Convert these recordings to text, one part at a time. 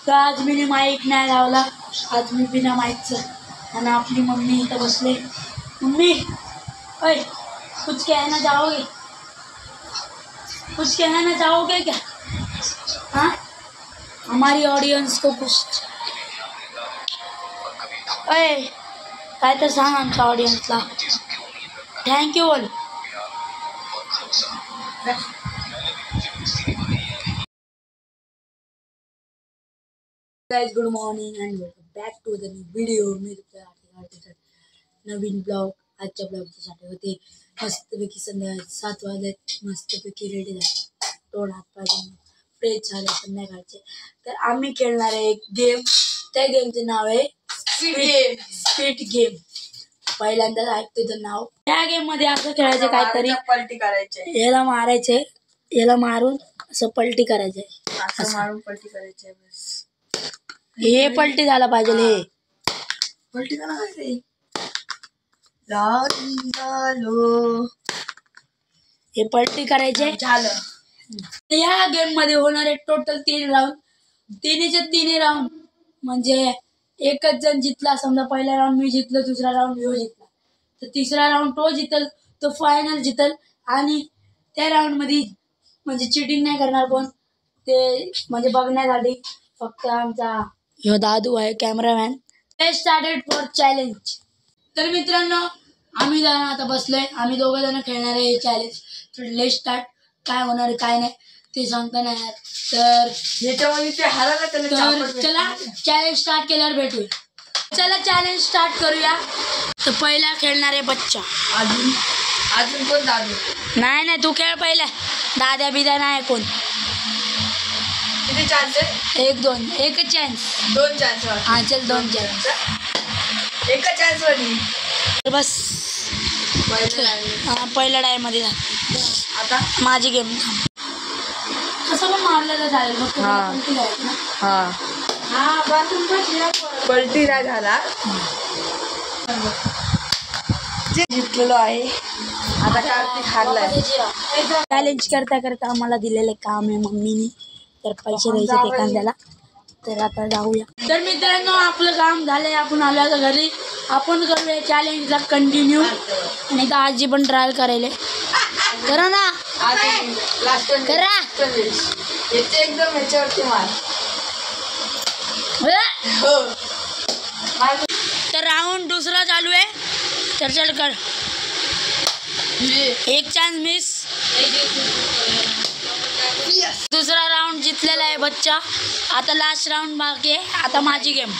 तर आज मी माईक नाही लावला, आज मी बिना माईकचं. आणि आपली मम्मी इथं बसले. मम्मी ओए कुछ कहना चाहोगे? कुछ कहना चाहोगे क्या? हाँ हमारी ऑडियन्स को कुछ ओए काय तर सांग आमच्या ऑडियन्सला. थँक्यू बोल. Guys good morning and welcome back to the new video. मी नवीन ब्लॉग. आजच्या ब्लॉगसाठी होते मस्तपैकी संध्याकाळी 7 वाजलेत. मस्तपैकी रेडी झाले, तोंड हात पाय फ्रेश झाले संध्याकाळचे. तर आम्ही खेळणार आहे एक गेम. त्या गेमचे नाव आहे स्पीड गेम. पहिल्यांदाच ऐकतो तर नाव. त्या गेम मध्ये असं खेळायचं, काहीतरी पलटी करायचे, याला मारायचे, याला मारून असं पलटी करायचे, असं मारून पलटी करायचे. बस हे पलटी झाला पाहिजे. हे पलटी करा काय झालो, हे पलटी करायचे झालं. या गेम मध्ये होणारे टोटल 3 राऊंड. तिन्ही राऊंड म्हणजे एकच जण जितला. समजा पहिला राऊंड मी जितलो, दुसरा राऊंड ह्यो जितला, तर तिसरा राऊंड तो जितल, तो फायनल जितल. आणि त्या राऊंड मध्ये म्हणजे चिटिंग नाही करणार कोण, ते म्हणजे बघण्यासाठी फक्त आमचा ह्यो दादू आहे cameraman. Let's started for challenge. तर मित्रांनो आम्ही जण आता बसलोय, आम्ही 2 जण खेळणार आहे हे चॅलेंज. तर लेट्स स्टार्ट. काय होणार काय नाही ते सांगता नाही येणार. तर याच्यामध्ये ते हारायला तर चला चॅलेंज स्टार्ट केल्यावर भेटूया. चला चॅलेंज स्टार्ट करूया. तर पहिला खेळणार आहे बच्चा. अजून कोण दादू? नाही तू खेळ पहिला. दाद्या बिद्या नाही कोण. किती चान्स आहे? 1-2 एकच चान्स. 2 चान्स. हा चल 2 चान्स. एका चान्स वाली बस. पहिल्या डाय मध्ये आता माझी गेम. कसं पण मारलं तर चालेल, फक्त पलटी करायची ना. पलटी नाही झाला. जिंकलेलो आहे आता. कार्तिक हारलाय. चॅलेंज करता करता आम्हाला दिलेले काम आहे मम्मीनी, तर पैसे द्यायचे एखाद्याला. तर आता जाऊया. तर मित्रांनो आपलं काम झालंय, आपण आलो आता घरी. आपण करूया चॅलेंजला कंटिन्यू. आणि आता आजी पण ट्रायल करायला. करा ना, लास्ट करा. एकदम ह्याच्यावरती मार. तर राऊंड दुसरा चालू आहे. तर चल कर. एक चान्स मिस. दुसरा राऊंड जिंकलेला आहे बच्चा. आता लास्ट राऊंड बाकी आहे. आता माझी गेम.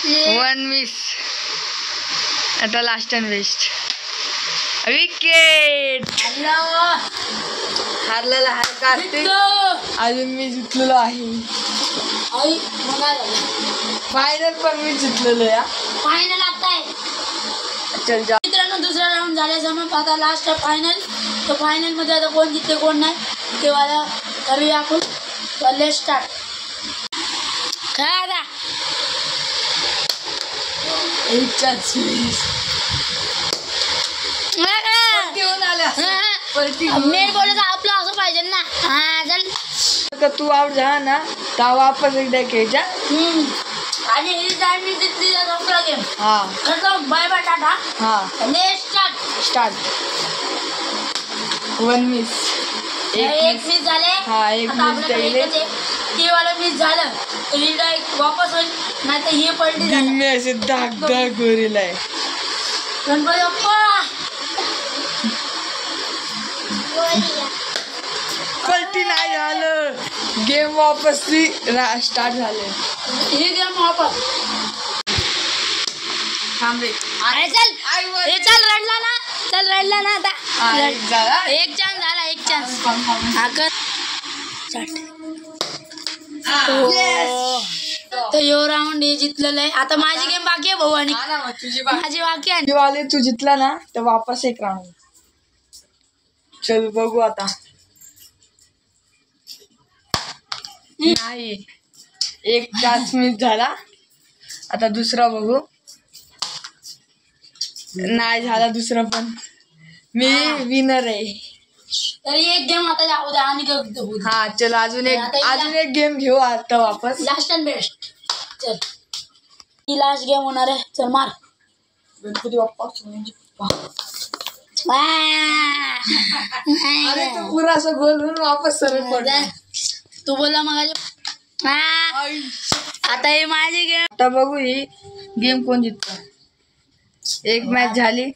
1 मिस. आता लास्ट अँड बेस्ट. विकेट. हारलेला आहे कार्तिक. अजून मी जिंकलेलो आहे. फायनल पण मी जिंकलेलो या. फायनल आता आहे. चल जा. मित्रांनो दुसरा राऊंड झाल्यासमोर आता लास्ट फायनल. तर फायनल मध्ये आता कोण जिंकते कोण नाही ते वाला करूया आपण. Let's start. काय आता एक चान्स मिस. मेन बोलत आपलं असं पाहिजे ना. हा चल. तू आउट झाला ना तर वापस एकदा खेळजा. आणि ही टाइम मी जिंकली दुसरा गेम. हा खतम. Bye bye tata. हा लेट्स स्टार्ट. स्टार्ट. 1 मिस. एक मिस झाले. हा एक आता मिस आपल्याकडे झाले. एकच आहे. ते वाला मिस झालं तर ही डायरेक्ट वापस होईल, नाही तर हे पलटी झालं. मी असे धाक गोरीला आहे. गणपती बाप्पा. पलटी नाही झालं. गेम वापस स्टार्ट झाले. हे गेम वापस. थांब रे. अरे चल. हे चल रडला ना. चल रडला ना आता. एक चान्स झाला. एक चान्स. हा कर. तर यो राऊंड हे जिंकलेलं आहे. आता माझी गेम बाकी आहे भाऊ. आणि माझी बाकी आहे. वाले तू जिंकला ना तर वापस एक राऊंड. चल बघू आता. नाही एक चान्स मिस झाला. आता दुसरा बघू. नाही झाला दुसरा पण. मी विनर आहे. तरी एक गेम आता जाऊ द्या आणि हा चल अजून एक गेम घेऊ आता वापस. Last and best. चल ही लास्ट गेम होणार आहे. चल मार. गणपती बाप्पा अरे तू पुरा असं बोलून वापस सरळ पडला. तू बोला मग आता हे माझी गेम. आता बघू ही गेम कोण जिंकतो. एक मॅच झाली.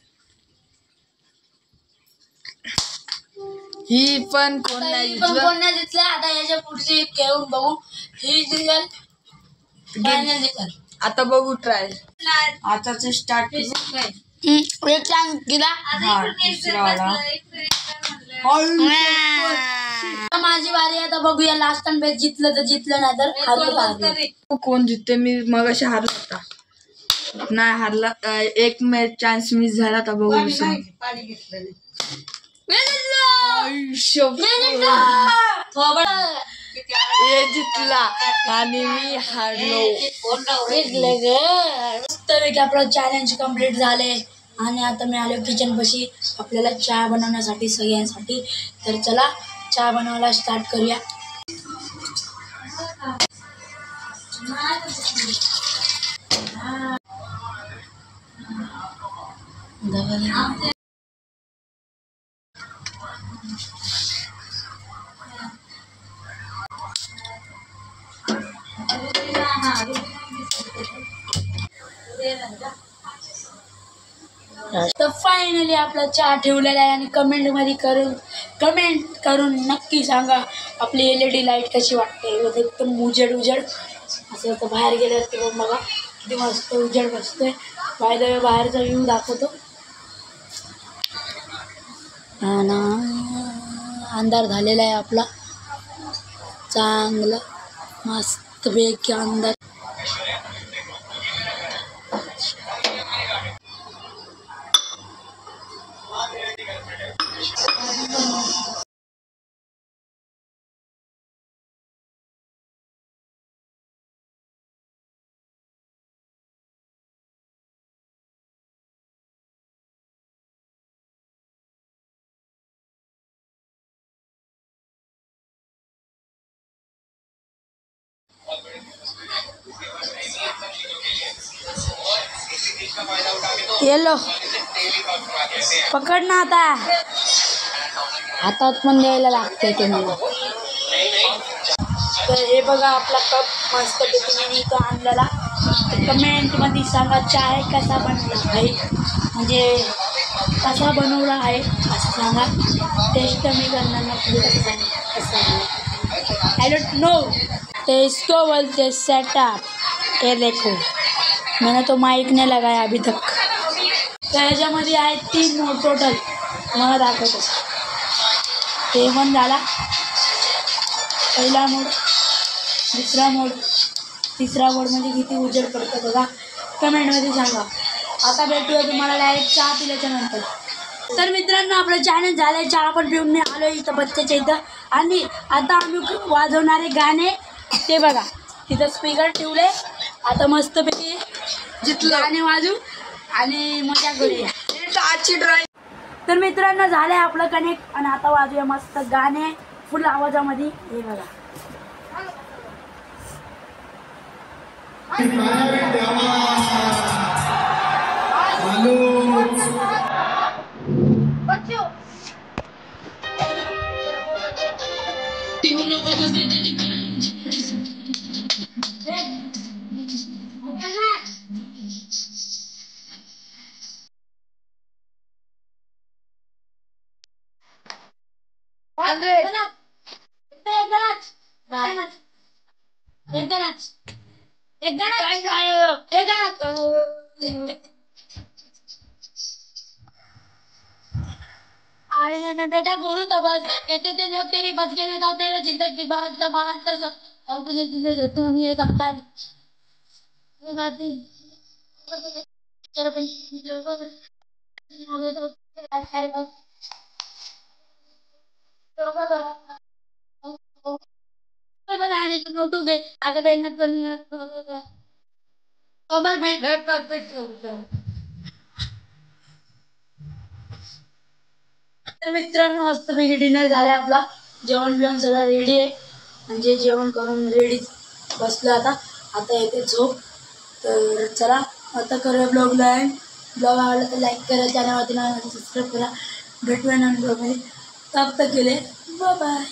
ही पण कोण नाही जिंकलं. आता याच्या पुढची खेळून बघू. ही जिंकल फायनल जिंकल. आता बघू ट्राय. आताच स्टार्ट. एक चान्स दिला. माझी बारी. आता बघूया लास्ट अँड बेस्ट. जिंकलं तर जिंकलं नाही तर हारलं. कोण जिंकते. मी मगाशी हारला होता. नाही हारला. एक मॅच चान्स मिस झाला. तर बघू हे जिंकला आणि मी हारलो. मस्तपैकी आपलं चॅलेंज कम्प्लीट झाले आणि आता मी आलो किचन पाशी आपल्याला चहा बनवण्यासाठी सगळ्यांसाठी. तर चला चहा बनवायला स्टार्ट करूया. तर फायनली आपला चहा ठेवलेला आहे आणि कमेंट करून नक्की सांगा आपली LED लाईट कशी वाटते. एकदम उजेड असं तर बाहेर गेल्यावरती बघ बघा किती मस्त उजेड बसतोय. बाय द वे बाहेरचा व्ह्यू दाखवतो. ना अंधार झालेला आहे आपला चांगला मस्तपैकी अंधार. येलो पकड ना. आता हातात पण द्यायला लागते ते मला. तर हे बघा आपला कप मस्त पैकी इथं आणलेला. कमेंटमध्ये सांगा चाय कसा बनला आहे. म्हणजे कसा बनवला आहे असं सांगा. टेस्ट मी करणार ना. I don't know. तो इसको बोलते सेटअप. ये देखो मैंने तो माइक नहीं लगाया अभी तक. तर ह्याच्यामध्ये आहेत 3 मोड टोटल. मला दाखवतो. ते पण झाला पहिला मोड, दुसरा मोड, तिसरा मोड. म्हणजे किती उजेड पडतं बघा. कमेंटमध्ये सांगा. आता भेटूया तुम्हाला डायरेक्ट चहा पिल्याच्या नंतर. तर मित्रांनो आपलं चॅलेंज झालं आहे. चहा पण पिऊन मी आलो इथं बच्च्याच्या इथं. आणि आता आम्ही वाजवणारे गाणे ते बघा. तिथं स्पीकर ठेवले. आता मस्तपैकी गाणे वाजू आणि मजा करूया. आजची ड्रॉइंग. तर मित्रांनो झालं आहे आपलं कनेक्ट. आणि आता वाजूया मस्त गाणे फुल आवाजामध्ये. हे बघा. बेटा गुरु तबस कहते थे जब तेरी बच गए तो तेरे जिंदगी बात जबान तक और तुझे तुझे तुम ये करता है ये बात नहीं चलो भाई जो हो गए तो ऐसे तो बनाने को नोटू दे अगर मेहनत करनी है तो मैं मेहनत करते तर मित्रांनो मस्तपैकी डिनर झालाय आपला. जेवण बिवण सगळं रेडी आहे. म्हणजे जेवण करून रेडी बसलो आता. आता येते झोप. तर चला आता करूया ब्लॉगला एंड. ब्लॉग आवडला तर लाईक करा, चॅनलवरती सबस्क्राईब करा. भेटूया नवीन ब्लॉगमध्ये. तब तक के लिए बाय बाय.